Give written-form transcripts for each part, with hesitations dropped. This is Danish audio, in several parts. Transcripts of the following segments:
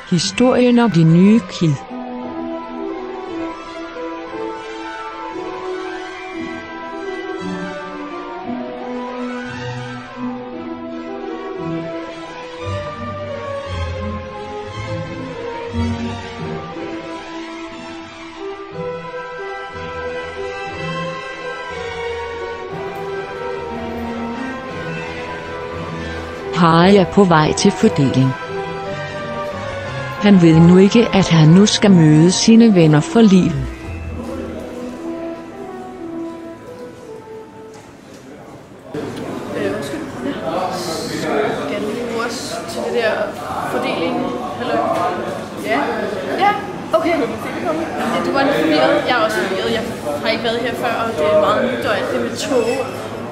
Historien om de nye KID. Harry er på vej til fordeling. Han ved nu ikke, at han nu skal møde sine venner for livet. Skal du også til det der fordeling? Hallo? Ja? Ja? Okay. Ja, du var lidt forvirret. Jeg er også forvirret. Jeg har ikke været her før, og det er meget nyt, og alt det med tog.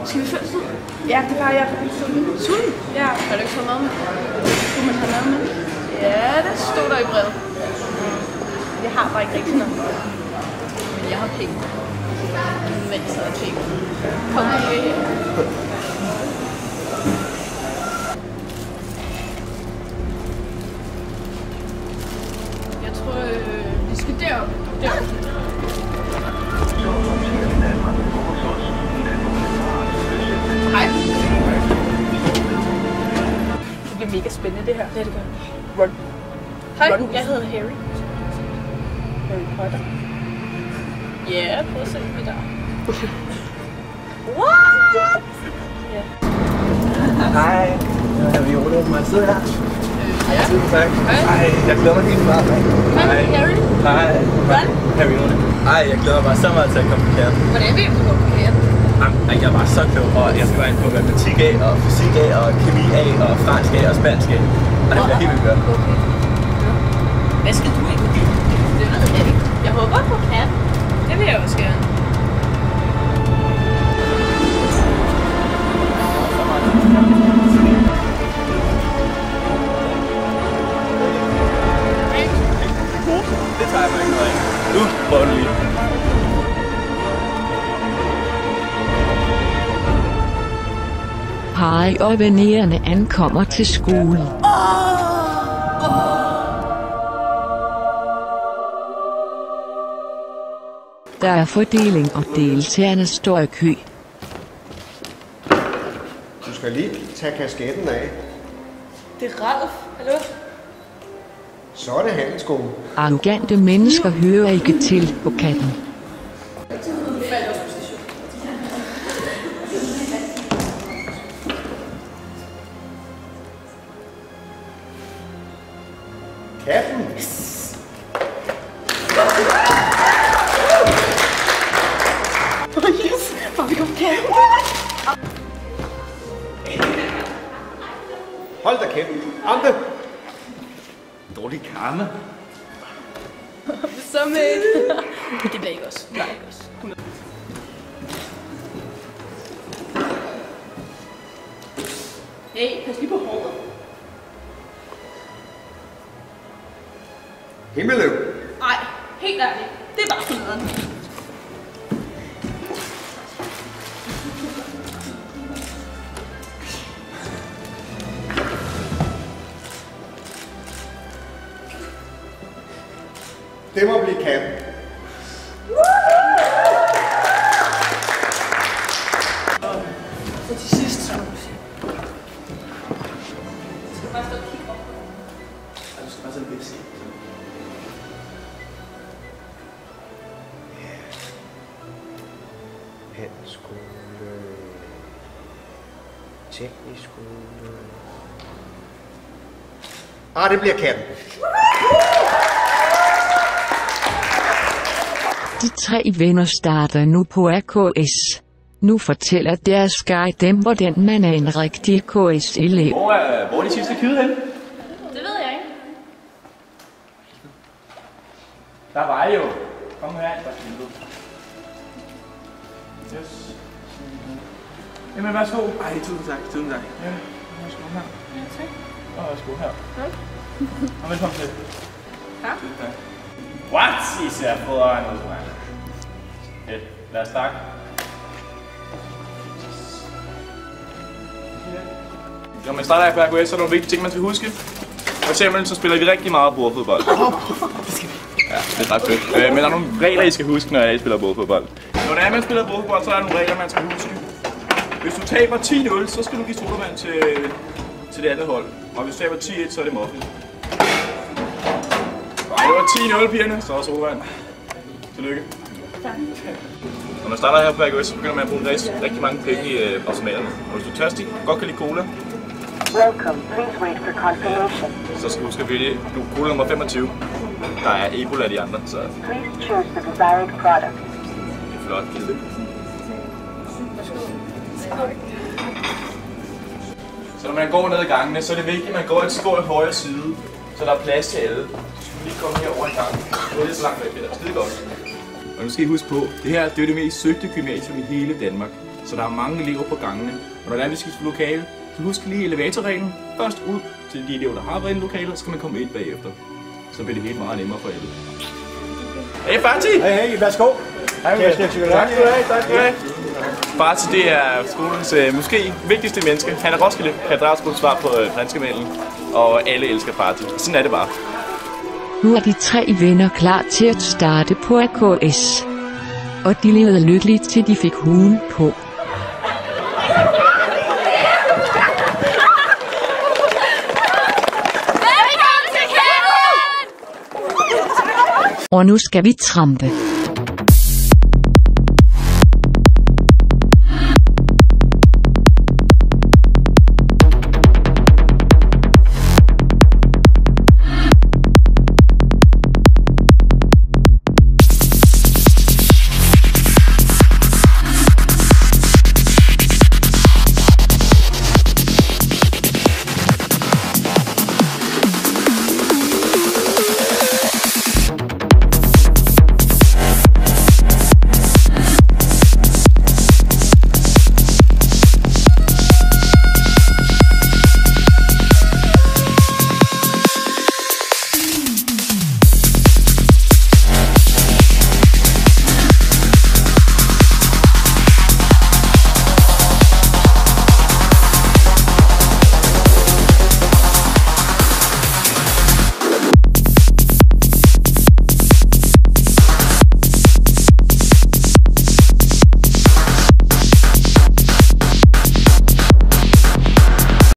Skal vi følge sådan? Ja, det var jeg. Sulten? Ja. Har du ikke fået mad med? Kunne man have mad med? Ja, det stod der i brevet. Jeg har bare ikke rigtig noget. Men jeg har penge. Masser af penge. Kom med her. Jeg tror, vi skal derop. Hej. Det bliver mega spændende det her. Ja, det gør. Ron. Hej, jeg hedder Harry. Harry Potter. Ja, prøv at se mig der. What? Ja. Hej, jeg er Viola. Må jeg sidde her? Ja. Tusind tak. Hej, jeg glæder mig helt meget. Hej, Harry. Hej. Ron. Harry Viola. Hej, jeg glæder mig så meget til at komme på kæren. Hvordan vil du gå på kæren? Jeg er bare så klog, og jeg skal være ind på matematik A, og fysik A, og kemi A, og fransk A, og spansk A. Og det bliver helt vildt godt. Okay. Hvad skal du ikke? Det ved jeg ikke. Jeg håber på kan. Det vil jeg også gerne. Det tager jeg mig ikke noget af. Nu prøver du lige. Harry og vennerne ankommer til skolen. Der er fordeling, og deltagerne står i kø. Du skal lige tage kasketten af. Det er Ralf. Hallo? Så er det handelsskolen. Arrogante mennesker hører ikke til på katten. Katten. Yes! Hvor vi kom katten. Hold da kæft. Ante. Dårlig karme. Så med. Det bliver ikke os. Nej, ikke os. Kom med. Hey, pas lige på håret. Himmeløv. Ej, helt ærligt. Det er bare sådan noget. Det må blive katten. Så til sidst, så skal bare stå og kigge op. Du skal bare sådan viske. Handelsskole. Teknisk skole. Det bliver katten. De tre venner starter nu på AKS. Nu fortæller deres guide dem, hvordan man er en rigtig AKS-elev. Hvor er de sidste KID henne? Det ved jeg ikke. Der var jo. Kom her ind, for helvede. Yes. Jamen, værsgo. Ej, tusind tak. Ja, værsgo her. Ja, tak. Og værsgo her. Tak. Og velkommen til. Tak. Tusind tak. What? I ser foderen ud, mand. Fedt. Lad os starte. Når man starter her på AKS, så er der nogle vigtige ting, man skal huske. For eksempel så spiller vi rigtig meget bordfodbold. Ja, det er ret fedt. Men der er nogle regler, I skal huske, når I spiller bordfodbold. Når det er, man spiller bordfodbold, så er der nogle regler, man skal huske. Hvis du taber 10-0, så skal du give sodavand til det andet hold. Og hvis du taber 10-1, så er det muffin. Det var 10-0, pigerne, så er sodavand. Tillykke. Når man starter her på AKS, så begynder man at bruge rigtig mange penge i automaterne. Og hvis du er tørstig, godt kan lide cola, så skal du huske at vælge cola nummer 25. Der er Ebola af de andre, så det er flot. Så når man går ned ad gangene, så er det vigtigt, at man går et skål højre side, så der er plads til alle. Så skal vi lige komme herover en gang. Det er lidt så langt væk, det er skide godt. Og nu skal I huske på, det her det er det mest søgte gymnasium i hele Danmark. Så der er mange elever på gangene. Og når vi skal til lokale, så husk lige elevatorreglen. Først ud til de elever, der har været i lokalet, så skal man komme ind bagefter. Så bliver det helt meget nemmere for alle. Hey Fatih! Hey, værsgo. Tak skal du have. Fatih, det er skolens måske vigtigste menneske. Han er Roskilde Katedralskoles svar på franskemalen. Og alle elsker Fatih. Sådan er det bare. Nu er de 3 venner klar til at starte på AKS. Og de levede lykkeligt til de fik huen på. Og nu skal vi trampe.